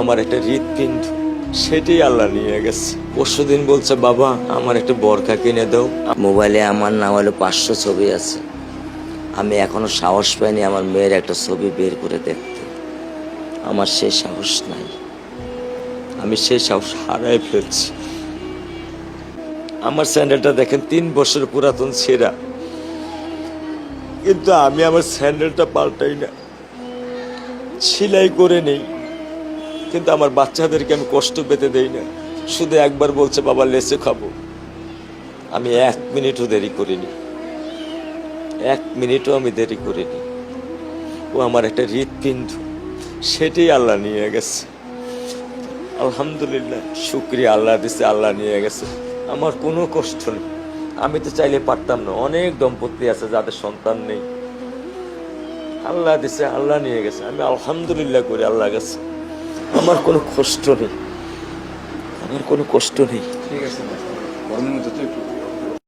আমার একটা হৃৎপিণ্ড, সেটাই আল্লাহ নিয়ে গেছে। পরশুদিন বলছে, বাবা আমার একটা বরকা কিনে দাও। মোবাইলে আমার না হলে 500 ছবি আছে। আমি এখনো সাহস পাইনি আমার মেয়ের একটা ছবি বের করে দেখতে। আমার সে সাহস নাই। আমি সেই সাহস হারাই ফেলছি। আমার স্যান্ডেলটা দেখেন 3 বছর পুরাতন ছেঁড়া, কিন্তু আমি আমার স্যান্ডেলটা পাল্টাই না, সেলাই করে নেই। কিন্তু আমার বাচ্চাদেরকে আমি কষ্ট পেতে দেই না। শুধু একবার বলছে, বাবা লেচে খাবো। আমি 1 মিনিটও দেরি করিনি, 1 মিনিটও আমি দেরি করিনি। ও আমার একটা হৃৎপিণ্ড, সেটাই আল্লাহ নিয়ে গেছে। আলহামদুলিল্লাহ, শুকরিয়া, আল্লাহ দিছে, আল্লাহ নিয়ে গেছে। আমার কোনো কষ্ট নেই। আমি তো চাইলে পারতাম না। অনেক দম্পতি আছে যাদের সন্তান নেই, আল্লাহ দিছে, আল্লাহ নিয়ে গেছে। আমি আলহামদুলিল্লাহ করি আল্লাহ গেছে। আমার কোনো কষ্ট নেই, আমার কোনো কষ্ট নেই। ঠিক আছে, গরমের মধ্যে তো একটু